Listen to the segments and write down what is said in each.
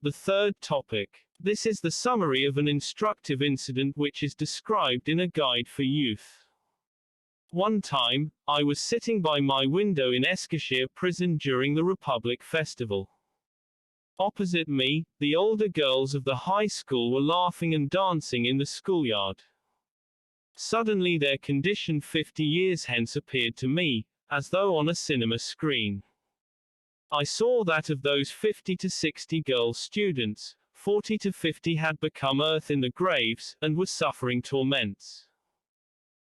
The third topic. This is the summary of an instructive incident which is described in a guide for youth. One time, I was sitting by my window in Eskişehir prison during the Republic Festival. Opposite me, the older girls of the high school were laughing and dancing in the schoolyard. Suddenly their condition 50 years hence appeared to me, as though on a cinema screen. I saw that of those 50 to 60 girl students, 40 to 50 had become earth in the graves, and were suffering torments.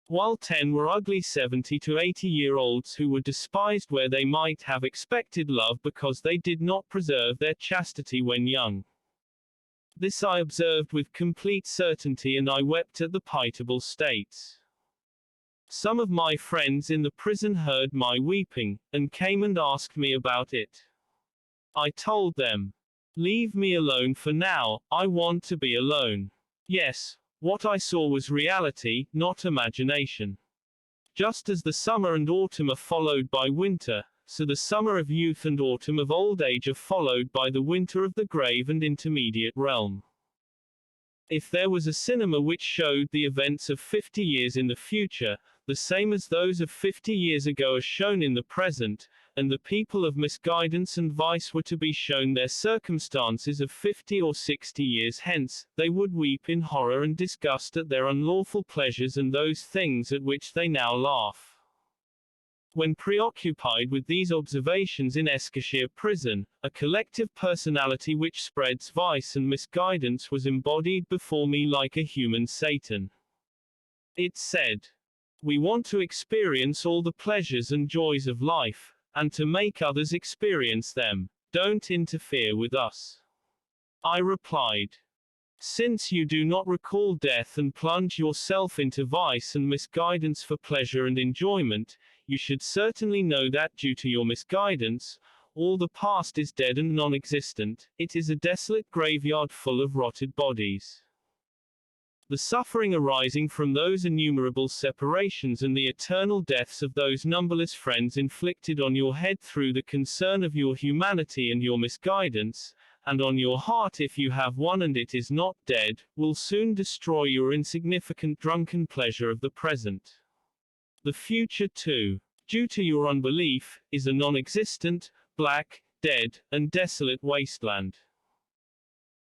While 10 were ugly 70 to 80-year-olds who were despised where they might have expected love because they did not preserve their chastity when young. This I observed with complete certainty and I wept at the pitiable states. Some of my friends in the prison heard my weeping, and came and asked me about it. I told them, "Leave me alone for now, I want to be alone." Yes, what I saw was reality, not imagination. Just as the summer and autumn are followed by winter, so the summer of youth and autumn of old age are followed by the winter of the grave and intermediate realm. If there was a cinema which showed the events of 50 years in the future, the same as those of 50 years ago are shown in the present, and the people of misguidance and vice were to be shown their circumstances of 50 or 60 years hence, they would weep in horror and disgust at their unlawful pleasures and those things at which they now laugh. When preoccupied with these observations in Eskişehir prison, a collective personality which spreads vice and misguidance was embodied before me like a human Satan. It said, "We want to experience all the pleasures and joys of life, and to make others experience them. Don't interfere with us." I replied, "Since you do not recall death and plunge yourself into vice and misguidance for pleasure and enjoyment, you should certainly know that due to your misguidance, all the past is dead and non-existent, it is a desolate graveyard full of rotted bodies. The suffering arising from those innumerable separations and the eternal deaths of those numberless friends inflicted on your head through the concern of your humanity and your misguidance, and on your heart if you have one and it is not dead, will soon destroy your insignificant drunken pleasure of the present. The future too, due to your unbelief, is a non-existent, black, dead, and desolate wasteland.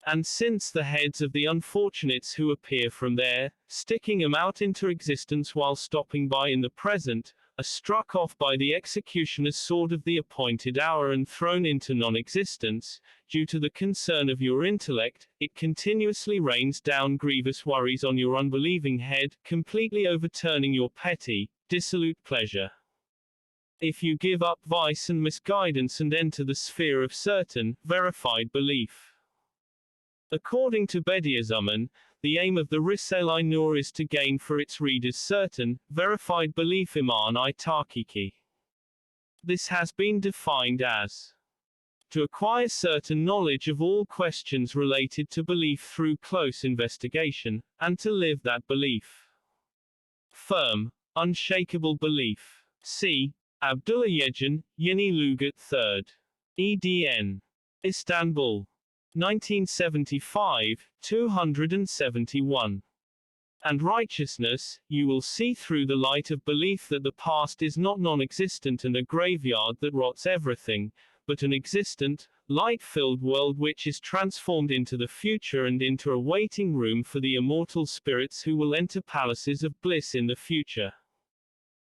And since the heads of the unfortunates who appear from there, sticking them out into existence while stopping by in the present, are struck off by the executioner's sword of the appointed hour and thrown into non-existence, due to the concern of your intellect, it continuously rains down grievous worries on your unbelieving head, completely overturning your petty, dissolute pleasure. If you give up vice and misguidance and enter the sphere of certain, verified belief. According to Bediüzzaman, the aim of the Risale-i Nur is to gain for its readers certain, verified belief Iman-i Tahkiki. This has been defined as to acquire certain knowledge of all questions related to belief through close investigation, and to live that belief. Firm, unshakable belief. C. Abdullah Yegan, Yeni Lugat 3rd. EDN. Istanbul. 1975, 271. And righteousness, you will see through the light of belief that the past is not non-existent and a graveyard that rots everything, but an existent, light-filled world which is transformed into the future and into a waiting room for the immortal spirits who will enter palaces of bliss in the future.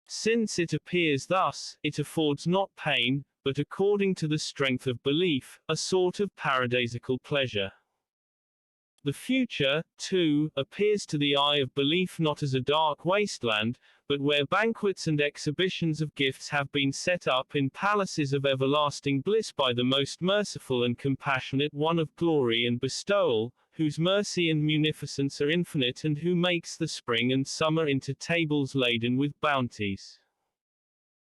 Since it appears thus, it affords not pain, but according to the strength of belief, a sort of paradisical pleasure. The future, too, appears to the eye of belief not as a dark wasteland, but where banquets and exhibitions of gifts have been set up in palaces of everlasting bliss by the most merciful and compassionate One of glory and bestowal, whose mercy and munificence are infinite and who makes the spring and summer into tables laden with bounties.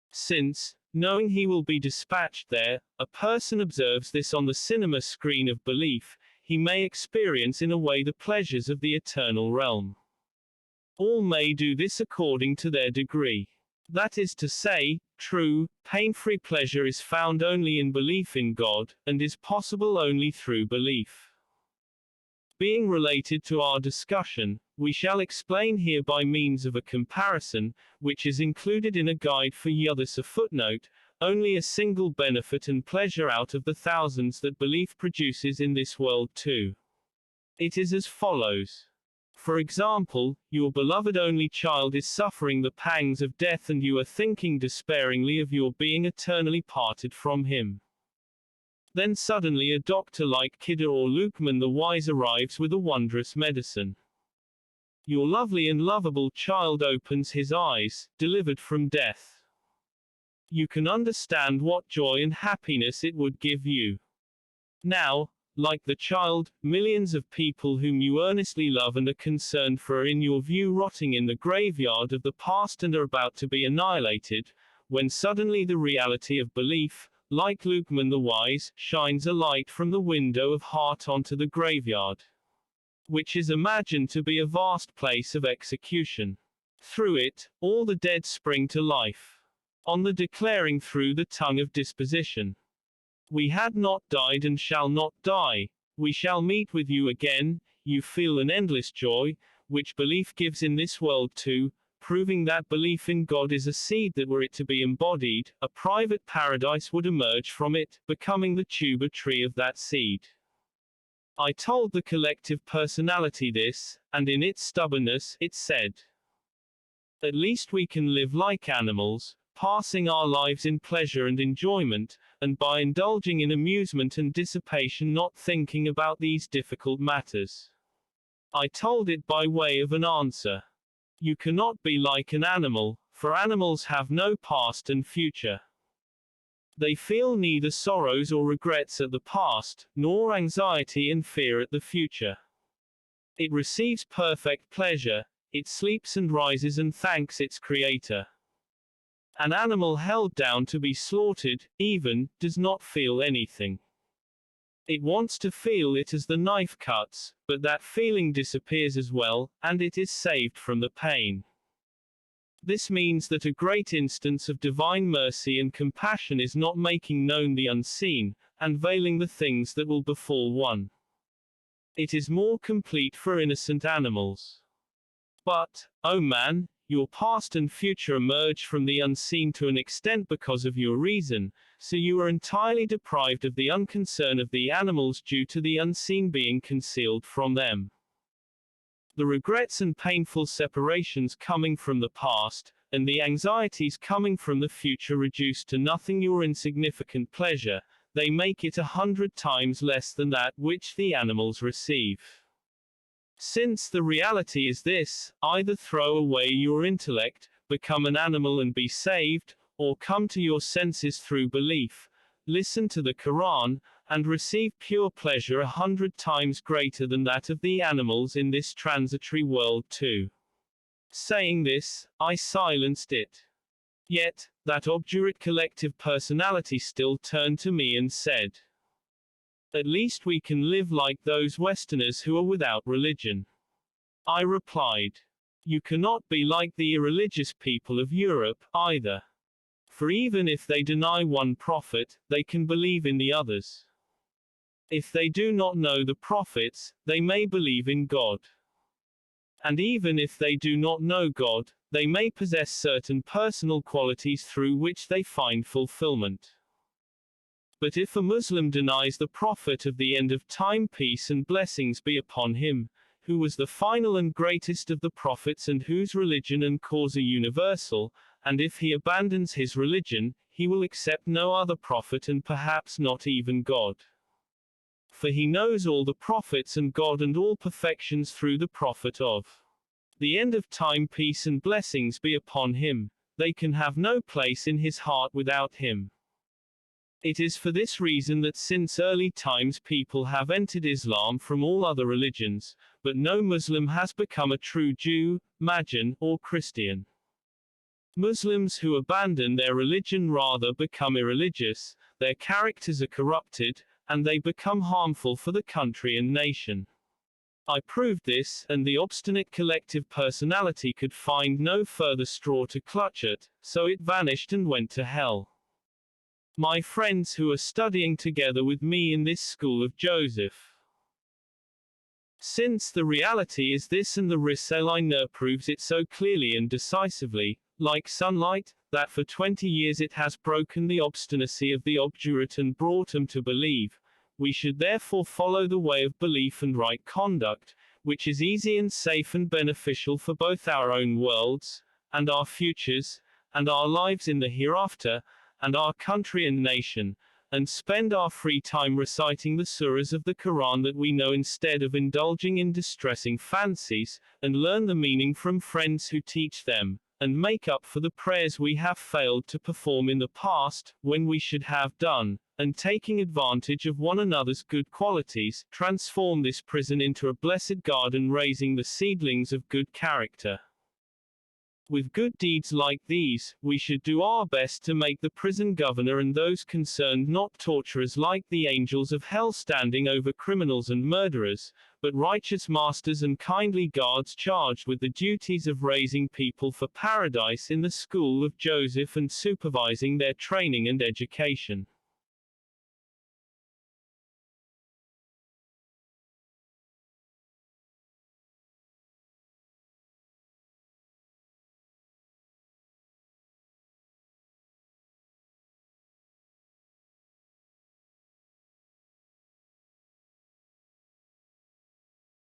Since, knowing he will be dispatched there, a person observes this on the cinema screen of belief, he may experience in a way the pleasures of the eternal realm. All may do this according to their degree. That is to say, true, pain-free pleasure is found only in belief in God, and is possible only through belief. Being related to our discussion, we shall explain here by means of a comparison, which is included in a guide for others. A footnote, only a single benefit and pleasure out of the thousands that belief produces in this world too. It is as follows. For example, your beloved only child is suffering the pangs of death and you are thinking despairingly of your being eternally parted from him. Then suddenly a doctor like Kidder or Lukeman the Wise arrives with a wondrous medicine. Your lovely and lovable child opens his eyes, delivered from death. You can understand what joy and happiness it would give you. Now, like the child, millions of people whom you earnestly love and are concerned for are in your view rotting in the graveyard of the past and are about to be annihilated, when suddenly the reality of belief, like Lukeman the Wise, shines a light from the window of heart onto the graveyard, which is imagined to be a vast place of execution. Through it, all the dead spring to life. On the declaring through the tongue of disposition, we had not died and shall not die. We shall meet with you again. You feel an endless joy, which belief gives in this world too, proving that belief in God is a seed that were it to be embodied, a private paradise would emerge from it, becoming the tuber tree of that seed. I told the collective personality this, and in its stubbornness, it said, at least we can live like animals, passing our lives in pleasure and enjoyment, and by indulging in amusement and dissipation not thinking about these difficult matters. I told it by way of an answer. You cannot be like an animal, for animals have no past and future. They feel neither sorrows or regrets at the past, nor anxiety and fear at the future. It receives perfect pleasure, it sleeps and rises and thanks its creator. An animal held down to be slaughtered, even, does not feel anything. It wants to feel it as the knife cuts, but that feeling disappears as well, and it is saved from the pain. This means that a great instance of divine mercy and compassion is not making known the unseen, and veiling the things that will befall one. It is more complete for innocent animals. But, oh man, your past and future emerge from the unseen to an extent because of your reason, so you are entirely deprived of the unconcern of the animals due to the unseen being concealed from them. The regrets and painful separations coming from the past, and the anxieties coming from the future reduce to nothing your insignificant pleasure, they make it 100 times less than that which the animals receive. Since the reality is this, either throw away your intellect, become an animal and be saved, or come to your senses through belief, listen to the Quran, and receive pure pleasure 100 times greater than that of the animals in this transitory world too. Saying this, I silenced it. Yet, that obdurate collective personality still turned to me and said, at least we can live like those Westerners who are without religion. I replied, you cannot be like the irreligious people of Europe, either. For even if they deny one prophet, they can believe in the others. If they do not know the prophets, they may believe in God. And even if they do not know God, they may possess certain personal qualities through which they find fulfillment. But if a Muslim denies the prophet of the end of time, peace and blessings be upon him, who was the final and greatest of the prophets and whose religion and cause are universal, and if he abandons his religion, he will accept no other prophet and perhaps not even God. For he knows all the prophets and God and all perfections through the prophet of the end of time, peace and blessings be upon him, they can have no place in his heart without him. It is for this reason that since early times people have entered Islam from all other religions, but no Muslim has become a true Jew, Magyar, or Christian. Muslims who abandon their religion rather become irreligious, their characters are corrupted, and they become harmful for the country and nation. I proved this, and the obstinate collective personality could find no further straw to clutch at, so it vanished and went to hell. My friends who are studying together with me in this school of Joseph. Since the reality is this, and the Risale-i Nur proves it so clearly and decisively, like sunlight, that for 20 years it has broken the obstinacy of the obdurate and brought them to believe, we should therefore follow the way of belief and right conduct, which is easy and safe and beneficial for both our own worlds, and our futures, and our lives in the hereafter, and our country and nation, and spend our free time reciting the surahs of the Quran that we know instead of indulging in distressing fancies, and learn the meaning from friends who teach them, and make up for the prayers we have failed to perform in the past, when we should have done, and taking advantage of one another's good qualities, transform this prison into a blessed garden, raising the seedlings of good character. With good deeds like these, we should do our best to make the prison governor and those concerned not torturers like the angels of hell standing over criminals and murderers, but righteous masters and kindly guards charged with the duties of raising people for paradise in the school of Joseph and supervising their training and education.